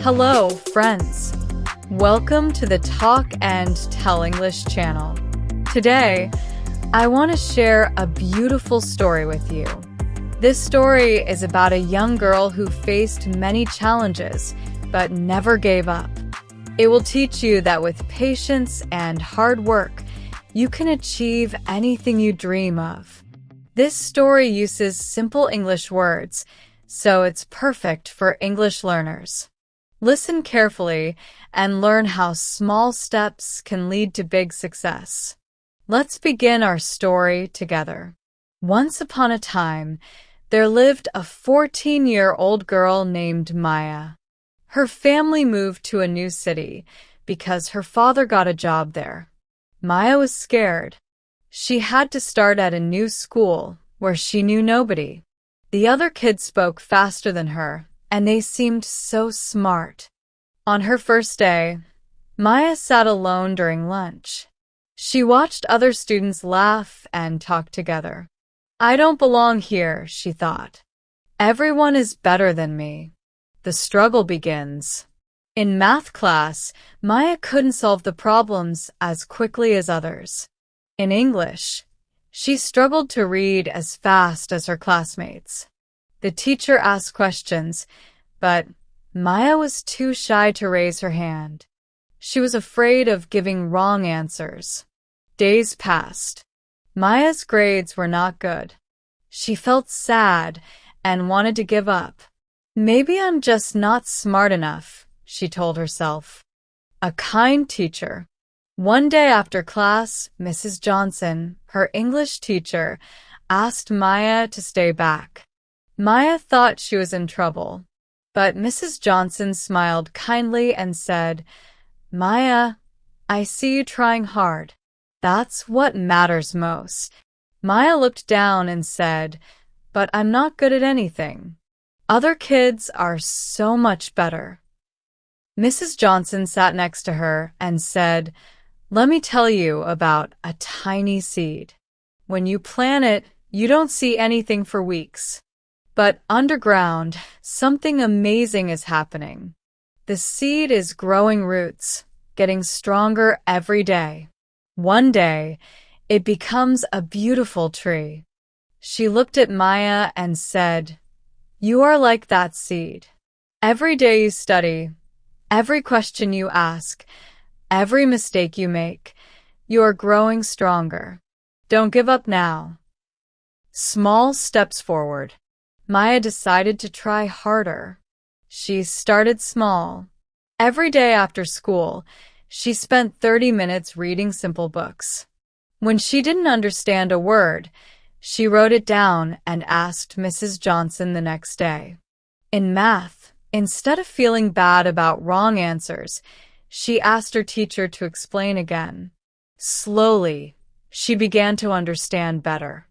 Hello, friends. Welcome to the Talk and Tell English channel. Today, I want to share a beautiful story with you. This story is about a young girl who faced many challenges, but never gave up. It will teach you that with patience and hard work, you can achieve anything you dream of. This story uses simple English words, so it's perfect for English learners. Listen carefully and learn how small steps can lead to big success. Let's begin our story together. Once upon a time, there lived a 14-year-old girl named Maya. Her family moved to a new city because her father got a job there. Maya was scared. She had to start at a new school where she knew nobody. The other kids spoke faster than her, and they seemed so smart. On her first day, Maya sat alone during lunch. She watched other students laugh and talk together. I don't belong here, she thought. Everyone is better than me. The struggle begins. In math class, Maya couldn't solve the problems as quickly as others. In English, she struggled to read as fast as her classmates. The teacher asked questions, but Maya was too shy to raise her hand. She was afraid of giving wrong answers. Days passed. Maya's grades were not good. She felt sad and wanted to give up. Maybe I'm just not smart enough, she told herself. A kind teacher. One day after class, Mrs. Johnson, her English teacher, asked Maya to stay back. Maya thought she was in trouble, but Mrs. Johnson smiled kindly and said, Maya, I see you trying hard. That's what matters most. Maya looked down and said, but I'm not good at anything. Other kids are so much better. Mrs. Johnson sat next to her and said, let me tell you about a tiny seed. When you plant it, you don't see anything for weeks. But underground, something amazing is happening. The seed is growing roots, getting stronger every day. One day, it becomes a beautiful tree. She looked at Maya and said, you are like that seed. Every day you study, every question you ask, every mistake you make, you are growing stronger. Don't give up now. Small steps forward. Maya decided to try harder. She started small. Every day after school, she spent 30 minutes reading simple books. When she didn't understand a word, she wrote it down and asked Mrs. Johnson the next day. In math, instead of feeling bad about wrong answers, she asked her teacher to explain again. Slowly, she began to understand better.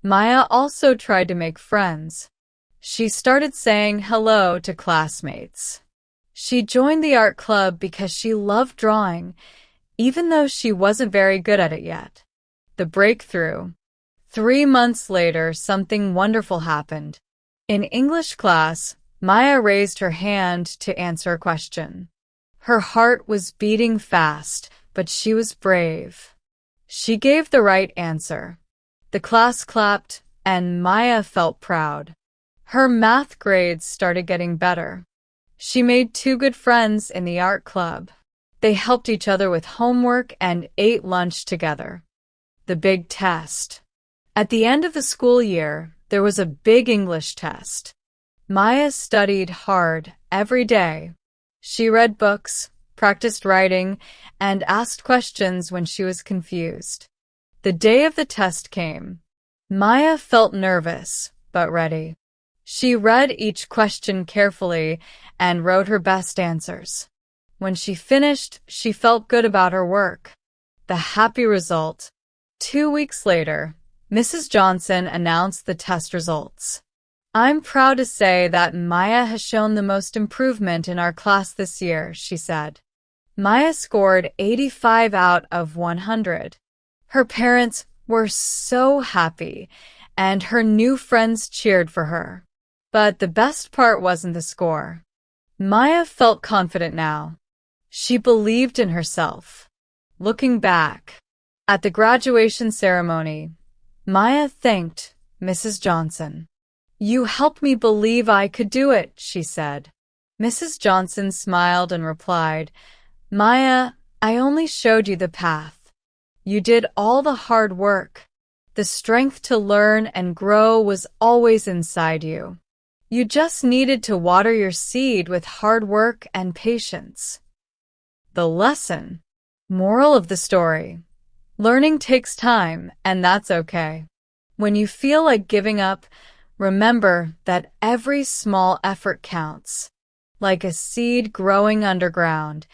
Maya also tried to make friends. She started saying hello to classmates. She joined the art club because she loved drawing, even though she wasn't very good at it yet. The breakthrough. 3 months later, something wonderful happened. In English class, Maya raised her hand to answer a question. Her heart was beating fast, but she was brave. She gave the right answer. The class clapped, and Maya felt proud. Her math grades started getting better. She made 2 good friends in the art club. They helped each other with homework and ate lunch together. The big test. At the end of the school year, there was a big English test. Maya studied hard every day. She read books, practiced writing, and asked questions when she was confused. The day of the test came. Maya felt nervous, but ready. She read each question carefully and wrote her best answers. When she finished, she felt good about her work. The happy result. 2 weeks later, Mrs. Johnson announced the test results. I'm proud to say that Maya has shown the most improvement in our class this year, she said. Maya scored 85 out of 100. Her parents were so happy, and her new friends cheered for her. But the best part wasn't the score. Maya felt confident now. She believed in herself. Looking back, at the graduation ceremony, Maya thanked Mrs. Johnson. "You helped me believe I could do it," she said. Mrs. Johnson smiled and replied, "Maya, I only showed you the path. You did all the hard work. The strength to learn and grow was always inside you. You just needed to water your seed with hard work and patience." The lesson. Moral of the story. Learning takes time, and that's okay. When you feel like giving up, remember that every small effort counts. Like a seed growing underground,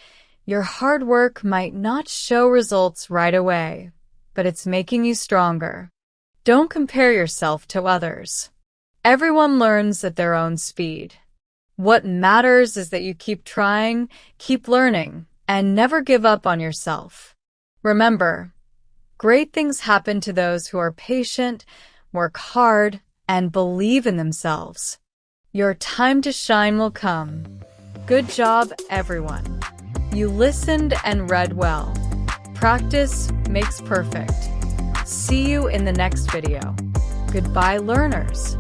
your hard work might not show results right away, but it's making you stronger. Don't compare yourself to others. Everyone learns at their own speed. What matters is that you keep trying, keep learning, and never give up on yourself. Remember, great things happen to those who are patient, work hard, and believe in themselves. Your time to shine will come. Good job, everyone. You listened and read well. Practice makes perfect. See you in the next video. Goodbye, learners.